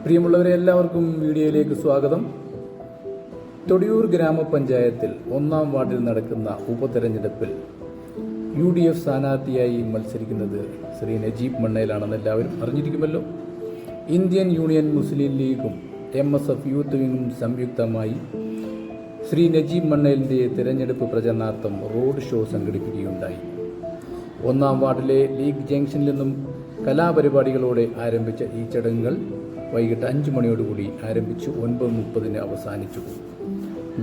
പ്രിയമുള്ളവരെ, എല്ലാവർക്കും വീഡിയോയിലേക്ക് സ്വാഗതം. തൊടിയൂർ ഗ്രാമപഞ്ചായത്തിൽ 1-ാം വാർഡിൽ നടക്കുന്ന ഉപതെരഞ്ഞെടുപ്പിൽ UDF സ്ഥാനാർത്ഥിയായി മത്സരിക്കുന്നത് ശ്രീ നജീബ് മണ്ണയിലാണെന്ന് എല്ലാവരും അറിഞ്ഞിരിക്കുമല്ലോ. ഇന്ത്യൻ യൂണിയൻ മുസ്ലിം ലീഗും MSF യൂത്ത് വിങ്ങും സംയുക്തമായി ശ്രീ നജീബ് മണ്ണയിലിൻ്റെ തിരഞ്ഞെടുപ്പ് പ്രചരണാർത്ഥം റോഡ് ഷോ സംഘടിപ്പിക്കുകയുണ്ടായി. 1-ാം വാർഡിലെ ലീഗ് ജംഗ്ഷനിൽ നിന്നും കലാപരിപാടികളോടെ ആരംഭിച്ച ഈ ചടങ്ങുകൾ വൈകിട്ട് 5 മണിയോടുകൂടി ആരംഭിച്ചു 9:30 അവസാനിച്ചു.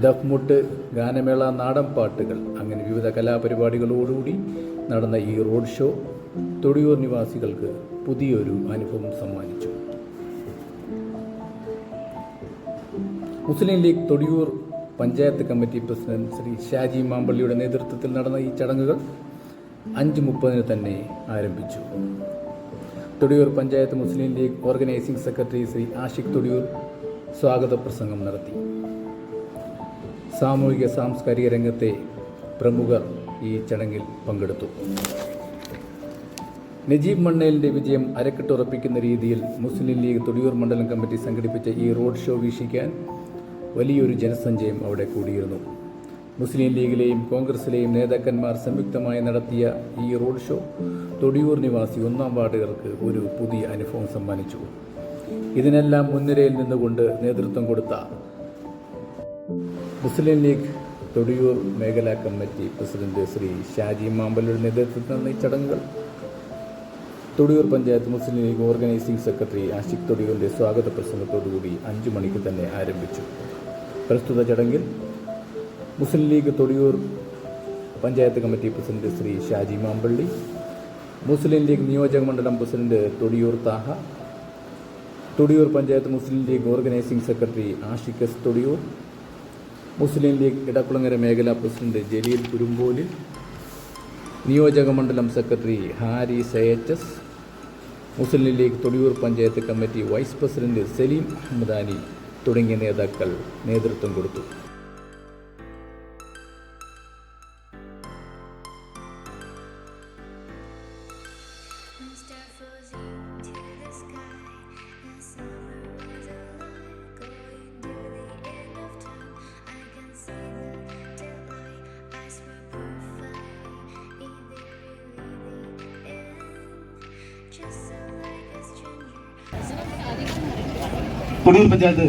ദഫ്മുട്ട്, ഗാനമേള, നാടൻ പാട്ടുകൾ അങ്ങനെ വിവിധ കലാപരിപാടികളോടുകൂടി നടന്ന ഈ റോഡ് ഷോ തൊടിയൂർ നിവാസികൾക്ക് പുതിയൊരു അനുഭവം സമ്മാനിച്ചു. മുസ്ലിം ലീഗ് തൊടിയൂർ പഞ്ചായത്ത് കമ്മിറ്റി പ്രസിഡന്റ് ശ്രീ ഷാജി മാമ്പള്ളിയുടെ നേതൃത്വത്തിൽ നടന്ന ഈ ചടങ്ങുകൾ 5:30 തന്നെ ആരംഭിച്ചു. തൊടിയൂർ പഞ്ചായത്ത് മുസ്ലിം ലീഗ് ഓർഗനൈസിംഗ് സെക്രട്ടറി ശ്രീ ആഷിഖ് തൊടിയൂർ സ്വാഗത പ്രസംഗം നടത്തി. സാമൂഹിക സാംസ്കാരിക രംഗത്തെ പ്രമുഖർ ഈ ചടങ്ങിൽ പങ്കെടുത്തു. നജീബ് മണ്ണയിലിൻ്റെ വിജയം അരക്കിട്ടുറപ്പിക്കുന്ന രീതിയിൽ മുസ്ലിം ലീഗ് തൊടിയൂർ മണ്ഡലം കമ്മിറ്റി സംഘടിപ്പിച്ച ഈ റോഡ് ഷോ വീക്ഷിക്കാൻ വലിയൊരു ജനസഞ്ചയം അവിടെ കൂടിയിരുന്നു. മുസ്ലിം ലീഗിലെയും കോൺഗ്രസിലെയും നേതാക്കന്മാർ സംയുക്തമായി നടത്തിയ ഈ റോഡ് ഷോ തൊടിയൂർ നിവാസി 1-ാം വാർഡുകാർക്ക് ഒരു പുതിയ അനുഭവം സമ്മാനിച്ചു. ഇതിനെല്ലാം മുൻനിരയിൽ നിന്നുകൊണ്ട് നേതൃത്വം കൊടുത്ത മുസ്ലിം ലീഗ് തൊടിയൂർ മേഖലാ കമ്മിറ്റി പ്രസിഡന്റ് ശ്രീ ഷാജി മാമ്പള്ളിയുടെ നേതൃത്വത്തിൽ നടന്ന ഈ ചടങ്ങുകൾ തൊടിയൂർ പഞ്ചായത്ത് മുസ്ലിം ലീഗ് ഓർഗനൈസിംഗ് സെക്രട്ടറി ആഷിഖ് തൊടിയൂരിൻ്റെ സ്വാഗത പ്രസംഗത്തോടുകൂടി 5 മണിക്ക് തന്നെ ആരംഭിച്ചു. പ്രസ്തുത ചടങ്ങിൽ മുസ്ലിം ലീഗ് തൊടിയൂർ പഞ്ചായത്ത് കമ്മിറ്റി പ്രസിഡന്റ് ശ്രീ ഷാജി മാമ്പള്ളി, മുസ്ലിം ലീഗ് നിയോജക മണ്ഡലം president Thodiyoor Thaha, Thodiyoor panchayat Muslim League organising secretary Ashiq S Thodiyoor, Muslim League Edakkulangara മേഖലാ പ്രസിഡന്റ് ജലീൽ കുരുമ്പോലിൽ, നിയോജക മണ്ഡലം secretary Haris AHS, Muslim League Thodiyoor panchayat committee vice president Saleem അഹമ്മദാനി തുടങ്ങിയ നേതാക്കൾ നേതൃത്വം കൊടുത്തു. തൊടിയൂർ പഞ്ചായത്ത്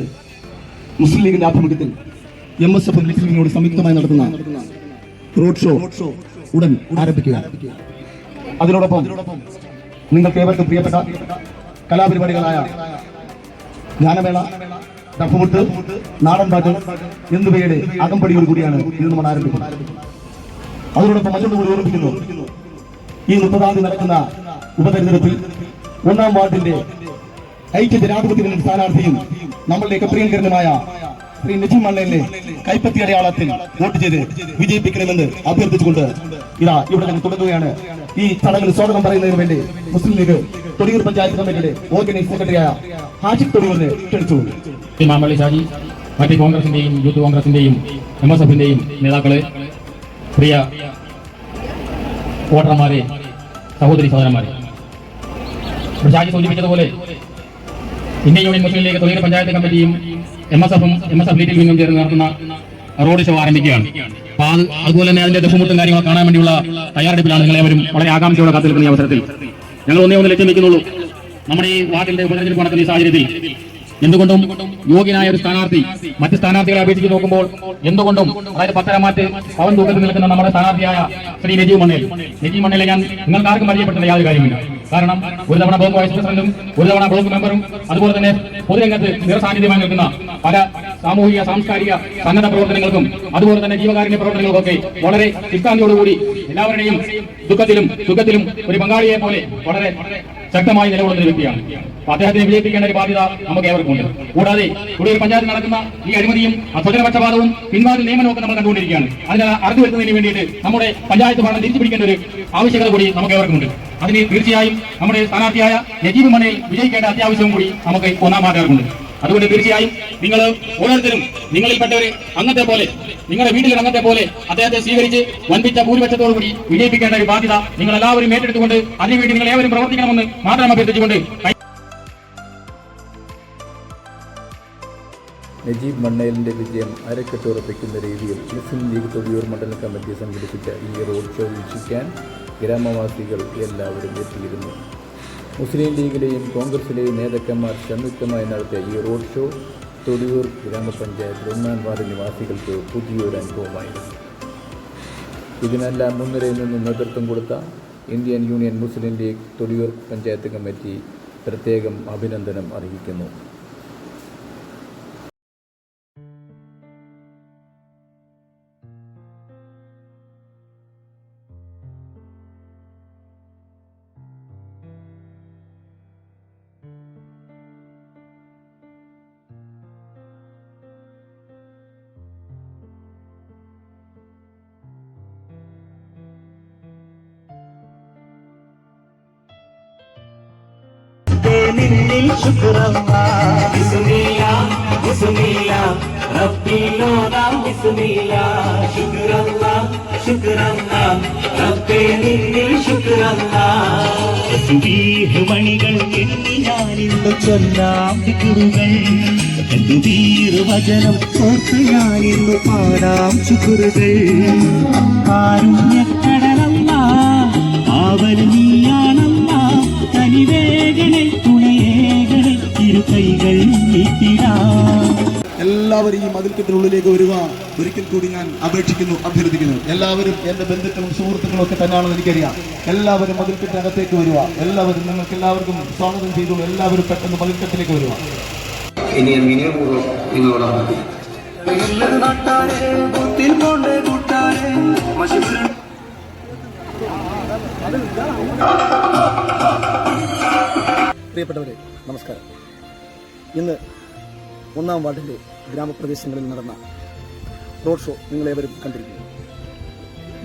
മുസ്ലിം ലീഗിന്റെ ആഭിമുഖ്യത്തിൽ MSF മുസ്ലിം ലീഗിനോട് സംയുക്തമായി നടത്തുന്ന റോഡ് ഷോ ഉടൻ ആരംഭിക്കുക. അതിനോടൊപ്പം നിങ്ങൾക്ക് ഏവർക്കും പ്രിയപ്പെട്ട കലാപരിപാടികളായ ഗാനമേള, ദഫ്മുട്ട്, നാടൻ പാട്ട് എന്നിവയുടെ അകമ്പടിയോട് കൂടിയാണ് ഇത് നമ്മൾ ആരംഭിക്കുന്നത്. അതിനോടൊപ്പം മറ്റൊന്ന് കൂടി ഓർമ്മിക്കുന്നു, ഈ 30-ാം തീയതി നടക്കുന്ന ഉപതെരഞ്ഞെടുപ്പിൽ 1-ാം വാർഡിന്റെ ഐക്യ ജനാധിപത്യ മുന്നണി സ്ഥാനാർത്ഥിയും നമ്മളുടെയൊക്കെ പ്രിയങ്കരനുമായ ശ്രീ നജീബ് മണ്ണയിലിനെ കൈപ്പത്തി അടയാളത്തിൽ വോട്ട് ചെയ്ത് വിജയിപ്പിക്കണമെന്ന് അഭ്യർത്ഥിച്ചുകൊണ്ട് ഇവിടെ തന്നെ തുടങ്ങുകയാണ്. ഈ ചടങ്ങിൽ സ്വാഗതം പറയുന്നതിന് വേണ്ടി മുസ്ലിം ലീഗ് തൊടിയൂർ പഞ്ചായത്ത് കമ്മിറ്റിയുടെ ഓർഗനൈസിംഗ് സെക്രട്ടറിയായ ആഷിഖ് തൊടിയൂരിനെ ക്ഷണിച്ചു. മാമ്പള്ളി ഷാജി, മറ്റ് കോൺഗ്രസിന്റെയും യൂത്ത് കോൺഗ്രസിന്റെയും MSFന്റെയും നേതാക്കളെ, പ്രിയ വോട്ടർമാരെ, സഹോദരി സഹോദരന്മാരെ, ഷാജി സൂചിപ്പിച്ചതുപോലെ ഇന്ത്യൻ യൂണിയൻ മുസ്ലിം ലീഗ് തൊടിയൂർ പഞ്ചായത്ത് കമ്മിറ്റിയും MSF ലീഗിൽ നിന്നും ചേർന്ന് നടത്തുന്ന റോഡ് ഷോ ആരംഭിക്കുകയാണ്. അപ്പോൾ അതുപോലെ തന്നെ അതിന്റെ ദഫ്മുട്ടും കാര്യങ്ങൾ കാണാൻ വേണ്ടിയുള്ള തയ്യാറെടുപ്പിലാണ് നിങ്ങളെവരും വളരെ ആകാംക്ഷയോടെ കാത്തിരിക്കുന്ന ഈ അവസരത്തിൽ. ഞങ്ങൾ ഒന്നേ ലക്ഷ്യം വെക്കുന്നുള്ളൂ. നമ്മുടെ ഈ വാർഡിന്റെ ഉപതെരഞ്ഞെടുപ്പ് നടക്കുന്ന ഈ സാഹചര്യത്തിൽ എന്തുകൊണ്ടും യോഗ്യനായ ഒരു സ്ഥാനാർത്ഥി മറ്റ് സ്ഥാനാർത്ഥികളെ അപേക്ഷിച്ച് നോക്കുമ്പോൾ എന്തുകൊണ്ടും, അതായത് 10 പവൻ തൂക്കത്തിൽ നിൽക്കുന്ന നമ്മുടെ സ്ഥാനാർത്ഥിയായ ശ്രീ നജീബ് മണ്ണയിലെ ഞാൻ നിങ്ങൾക്ക് ആർക്കും പരിചയപ്പെടുത്തുന്ന യാതൊരു കാര്യമില്ല. കാരണം ഒരു തവണ ബ്ലോക്ക് വൈസ് പ്രസിഡന്റും ഒരു തവണ ബ്ലോക്ക് മെമ്പറും അതുപോലെ തന്നെ പൊതുരംഗത്ത് നിറസാന്നിധ്യമായി നിൽക്കുന്ന പല സാമൂഹിക സാംസ്കാരിക സന്നദ്ധ പ്രവർത്തനങ്ങൾക്കും അതുപോലെ തന്നെ ജീവകാരുണ്യ പ്രവർത്തനങ്ങൾക്കൊക്കെ വളരെ ശിഷ്ടാന്തിയോടുകൂടി എല്ലാവരുടെയും ദുഃഖത്തിലും സുഖത്തിലും ഒരു പങ്കാളിയെ പോലെ വളരെ ശക്തമായി നിലകൊള്ളുന്ന വ്യക്തിയാണ്. അദ്ദേഹത്തെ വിജയിപ്പിക്കേണ്ട ഒരു ബാധ്യത നമുക്ക് ഏവർക്കുണ്ട്. കൂടാതെ തൊടിയൂർ പഞ്ചായത്തിൽ നടക്കുന്ന ഈ അഴിമതിയും സ്വജനപക്ഷപാതവും പിൻവാതിൽ നിയമനവും നമ്മൾ കണ്ടുകൊണ്ടിരിക്കുകയാണ്. അതിനെ അറുതി വരുത്തുന്നതിന് വേണ്ടിയിട്ട് നമ്മുടെ പഞ്ചായത്ത് ഭരണം തിരിച്ചു പിടിക്കേണ്ട ഒരു ആവശ്യകത കൂടി നമുക്ക് ഏവർക്കുണ്ട്. അതിന് തീർച്ചയായും നമ്മുടെ സ്ഥാനാർത്ഥിയായ നജീബ് മണ്ണയിൽ വിജയിക്കേണ്ട അത്യാവശ്യവും കൂടി നമുക്ക് 1-ാം വാർഡുകാർക്കുണ്ട്. അതുകൊണ്ട് തീർച്ചയായും നിങ്ങൾ ഓരോരുത്തരും നിങ്ങളിൽപ്പെട്ടവരെ അംഗത്തെ പോലെ, നിങ്ങളുടെ വീട്ടിലെ അംഗത്തെ പോലെ അദ്ദേഹത്തെ സ്വീകരിച്ച് വൻപിച്ച ഭൂരിപക്ഷത്തോടുകൂടി വിജയിപ്പിക്കേണ്ട ഒരു ബാധ്യത നിങ്ങൾ എല്ലാവരും ഏറ്റെടുത്തുകൊണ്ട് അതിനുവേണ്ടി നിങ്ങൾ ഏവരും പ്രവർത്തിക്കണമെന്ന് മാത്രം അഭ്യർത്ഥിച്ചുകൊണ്ട് നജീബ് മണ്ണേലിൻ്റെ വിജയം അരക്കെട്ടുറപ്പിക്കുന്ന രീതിയിൽ മുസ്ലിം ലീഗ് തൊടിയൂർ മണ്ഡലം കമ്മിറ്റി സംഘടിപ്പിച്ച ഈ റോഡ് ഷോ വീക്ഷിക്കാൻ ഗ്രാമവാസികൾ എല്ലാവരും എത്തിയിരുന്നു. മുസ്ലിം ലീഗിലെയും കോൺഗ്രസിലെയും നേതാക്കന്മാർ സംയുക്തമായി നടത്തിയ ഈ റോഡ് ഷോ തൊടിയൂർ ഗ്രാമപഞ്ചായത്തിൽ 1-ാം വാർഡ് നിവാസികൾക്ക് പുതിയൊരു അനുഭവമായിരുന്നു. ഇതിനെല്ലാം മുൻനിരയിൽ നിന്ന് നേതൃത്വം കൊടുത്ത ഇന്ത്യൻ യൂണിയൻ മുസ്ലിം ലീഗ് തൊടിയൂർ പഞ്ചായത്ത് കമ്മിറ്റി പ്രത്യേകം അഭിനന്ദനം അറിയിക്കുന്നു. നിന്നിൽ ശുക്രല്ലാ ബിസ്മില്ലാ ബിസ്മില്ലാ റബ്ബിലോനാ ബിസ്മില്ലാ ശുക്രല്ലാ ശുക്രല്ലാ റബ്ബേ നിന്നിൽ ശുക്രല്ലാ തസ്ബീഹ് മണികൾ എണ്ണി ഞാനിന്ന് ചൊല്ലാം ദിക്റുകൾ തക്ബീർ വചനം ഓർത്ത് ഞാനിന്ന് പാടാം ശുക്റുകൾ കാരുണ്യക്കടലല്ലാ ആവൽ നീയാണല്ലാ തനിവേഗനെ തുണയേകനെ തിരുകൈകൾ നീട്ടിടാം. എല്ലാവരും ഈ മതിൽക്കെട്ടിനുള്ളിലേക്ക് വരിക. ഒരിക്കൽ കൂടി ഞാൻ അപേക്ഷിക്കുന്നു, അഭ്യർത്ഥിക്കുന്നു. എല്ലാവരും എൻ്റെ ബന്ധുക്കളും സുഹൃത്തുക്കളും ഒക്കെ തന്നെയാണെന്ന് എനിക്കറിയാം. എല്ലാവരും മതിൽക്കെട്ടിനകത്തേക്ക് വരിക. എല്ലാവരും നിങ്ങൾക്ക് എല്ലാവർക്കും സ്വാഗതം ചെയ്തു. എല്ലാവരും പെട്ടെന്ന് മതിൽക്കെട്ടിലേക്ക് വരിക. ഇനി ഞാൻ വിനയപൂർവ്വം നിങ്ങളോട് പ്രിയപ്പെട്ടവരെ, നമസ്കാരം. ഇന്ന് 1-ാം വാർഡിൻ്റെ ഗ്രാമപ്രദേശങ്ങളിൽ നടന്ന റോഡ് ഷോ നിങ്ങളേവരും കണ്ടിരിക്കുന്നു.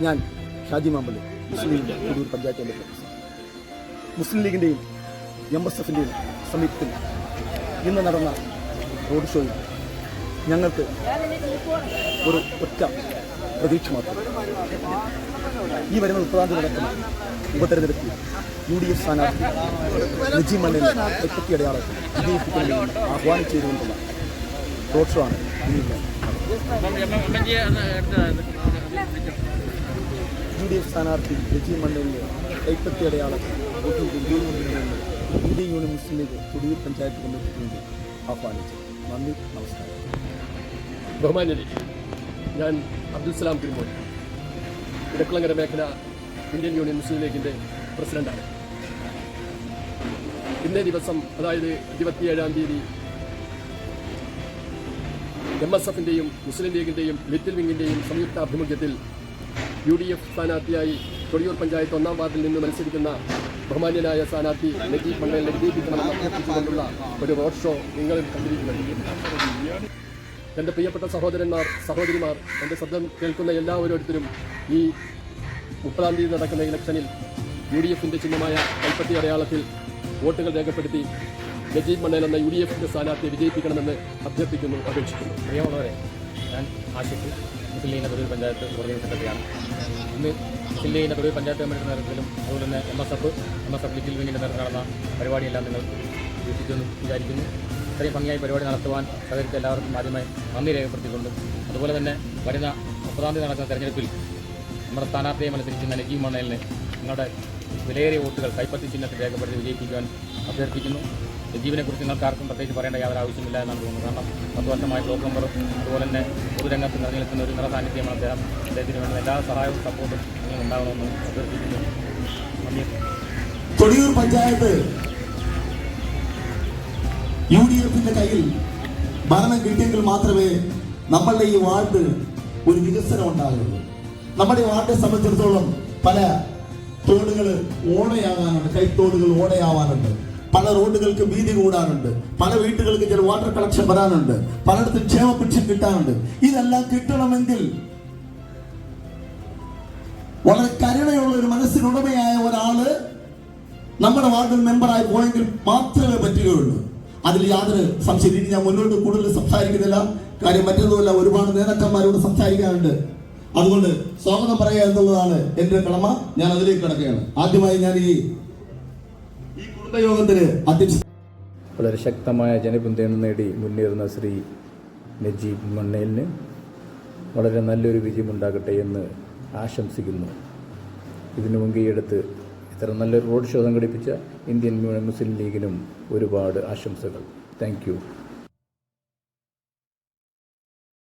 ഞാൻ ഷാജി മാമ്പള്ളി, മുസ്ലിം ലീഗ് തൊടിയൂർ പഞ്ചായത്ത് മെമ്പർ. മുസ്ലിം ലീഗിൻ്റെയും MSFൻ്റെയും സംയുക്തത്തിൽ ഇന്ന് നടന്ന റോഡ് ഷോയിൽ ഞങ്ങൾക്ക് ഒരു ഒറ്റ പ്രതീക്ഷ മാത്രം. ഈ വരുന്ന 30-ാം തീയതി നടക്കുന്ന ഉപതെരഞ്ഞെടുപ്പിൽ UDF സ്ഥാനാർത്ഥി നജീബ് മണ്ണേലിനെ വ്യക്തി അടയാളത്തിൽ വിജയിപ്പിക്കണമെന്ന് ആഹ്വാനം ചെയ്തുകൊണ്ടുള്ള റോഡ് ഷോ ആണ് UDF സ്ഥാനാർത്ഥി നജീബ് മണ്ണേലിനെ കൈപ്പത്തി അടയാളത്തിൽ ഇന്ത്യൻ യൂണിയൻ മുസ്ലിം ലീഗ് തൊടിയൂർ പഞ്ചായത്ത് കമ്മിറ്റിക്ക് വേണ്ടി ആഹ്വാനിച്ചു. നന്ദി, നമസ്കാരം. ബഹുമാന്യരെ, ഞാൻ അബ്ദുൽസലാം തിരുമോൻ, ഇടക്കുളങ്ങര മേഖല ഇന്ത്യൻ യൂണിയൻ മുസ്ലിം ലീഗിൻ്റെ പ്രസിഡന്റാണ്. ഇന്നേ ദിവസം, അതായത് 27-ാം തീയതി, MSFൻ്റെയും മുസ്ലിം ലീഗിൻ്റെയും ലിറ്റിൽ വിങ്ങിൻ്റെയും സംയുക്താഭിമുഖ്യത്തിൽ UDF സ്ഥാനാർത്ഥിയായി തൊടിയൂർ പഞ്ചായത്ത് 1-ാം വാർഡിൽ നിന്ന് മത്സരിക്കുന്ന ബഹുമാന്യനായ സ്ഥാനാർത്ഥി നജീബ് മണ്ണേലിനെ വിജയിപ്പിക്കണമെന്ന് അഭ്യർത്ഥിച്ചുകൊണ്ടുള്ള ഒരു റോഡ് ഷോ നിങ്ങളും കണ്ടിരിക്കുന്നത്. എൻ്റെ പ്രിയപ്പെട്ട സഹോദരന്മാർ, സഹോദരിമാർ, എൻ്റെ ശബ്ദം കേൾക്കുന്ന എല്ലാ ഓരോരുത്തരും ഈ 30-ാം തീയതി നടക്കുന്ന ഇലക്ഷനിൽ UDFൻ്റെ ചിഹ്നമായ കൈപ്പത്തി അടയാളത്തിൽ വോട്ടുകൾ രേഖപ്പെടുത്തി നജീബ് മണ്ണേൽ എന്ന UDFൻ്റെ സ്ഥാനാർത്ഥിയെ വിജയിപ്പിക്കണമെന്ന് അഭ്യർത്ഥിക്കുന്നു, അപേക്ഷിക്കുന്നു. പ്രിയമുള്ളവരെ, ഞാൻ ആശിക്ക് മുസ്ലിം ലീഗിൻ്റെ തൊടിയൂർ പഞ്ചായത്ത് ഓർഗനൈസിംഗ് സെക്രട്ടറിയാണ്. ഇന്ന് മുസ്ലിം ലീഗിൻ്റെ തൊടിയൂർ പഞ്ചായത്ത് കമ്മിറ്റിയുടെ നേതൃത്വത്തിലും അതുപോലെ തന്നെ MSF ലിറ്റിൽ വിങ്ങിൻ്റെ നേതൃത്വം നടന്ന പരിപാടിയെല്ലാം നിങ്ങൾ വീക്ഷിച്ചെന്ന് വിചാരിക്കുന്നു. ഇത്രയും ഭംഗിയായി പരിപാടി നടത്തുവാൻ സഹകരിച്ച എല്ലാവർക്കും ആദ്യമായി നന്ദി രേഖപ്പെടുത്തിക്കൊണ്ട്, അതുപോലെ തന്നെ വരുന്ന 30-ാം തീയതി നടക്കുന്ന തെരഞ്ഞെടുപ്പിൽ നമ്മുടെ സ്ഥാനാർത്ഥിയെ മത്സരിക്കുന്ന നജീബ് മണ്ണേലിനെ നിങ്ങളുടെ വിലയേറിയ വോട്ടുകൾ കൈപ്പത്തി ചിഹ്നത്തിൽ രേഖപ്പെടുത്തി വിജയിപ്പിക്കുവാൻ അഭ്യർത്ഥിക്കുന്നു. നജീബിനെക്കുറിച്ച് നിങ്ങൾക്കാർക്കും പ്രത്യേകിച്ച് പറയേണ്ട യാതൊരു ആവശ്യമില്ല എന്നാണ് തോന്നുന്നത്. കാരണം 10 വർഷമായി ബ്ലോക്ക് മെമ്പറും അതുപോലെ തന്നെ പൊതുരംഗത്ത് നിലനിൽക്കുന്ന ഒരു നിറ സാന്നിധ്യമാണ് അദ്ദേഹം. അദ്ദേഹത്തിന് വേണ്ട എല്ലാ സഹായവും സപ്പോർട്ടും നിങ്ങൾ ഉണ്ടാവണമെന്ന് അഭ്യർത്ഥിക്കുന്നു. നന്ദി. തൊടിയൂർ പഞ്ചായത്ത് UDFന്റെ കയ്യിൽ ഭരണം കിട്ടിയെങ്കിൽ മാത്രമേ നമ്മളുടെ ഈ വാർഡ് ഒരു വികസനം ഉണ്ടാകുള്ളൂ. നമ്മുടെ ഈ വാർഡിനെ സംബന്ധിച്ചിടത്തോളം പല തോടുകൾ ഓടയാകാനുണ്ട്, കൈത്തോടുകൾ ഓടയാവാനുണ്ട്, പല റോഡുകൾക്ക് വീതി കൂടാനുണ്ട്, പല വീട്ടുകൾക്ക് ചില വാട്ടർ കണക്ഷൻ വരാനുണ്ട്, പലയിടത്തും ക്ഷേമ പെൻഷൻ കിട്ടാനുണ്ട്. ഇതെല്ലാം കിട്ടണമെങ്കിൽ വളരെ കരുണയുള്ള ഒരു മനസ്സിനുടമയായ ഒരാള് നമ്മുടെ വാർഡിൽ മെമ്പറായി പോയെങ്കിൽ മാത്രമേ പറ്റുകയുള്ളൂ. അതിൽ യാതൊരു സംശയം. ഞാൻ മുന്നോട്ട് കൂടുതൽ സംസാരിക്കുന്നില്ല. കാര്യം മറ്റൊന്നുമല്ല, ഒരുപാട് നേതാക്കന്മാരോട് സംസാരിക്കാനുണ്ട്. അതുകൊണ്ട് സ്വാഗതം പറയുക എന്നുള്ളതാണ് എൻ്റെ കടമ. ഞാൻ അതിലേക്ക് കിടക്കുകയാണ്. ആദ്യമായി ഞാൻ ഈ കുടുംബയോഗത്തിന് അധ്യക്ഷ വളരെ ശക്തമായ ജനപിന്തുണ നേടി മുന്നേറുന്ന ശ്രീ നജീബ് മണ്ണേലിന് വളരെ നല്ലൊരു വിജയമുണ്ടാകട്ടെ എന്ന് ആശംസിക്കുന്നു. ഇതിനു മുൻകൈയെടുത്ത് ഇത്ര നല്ലൊരു റോഡ് ഷോ സംഘടിപ്പിച്ച ഇന്ത്യൻ മുസ്ലിം ലീഗിനും ഒരുപാട് ആശംസകൾ. Thank you.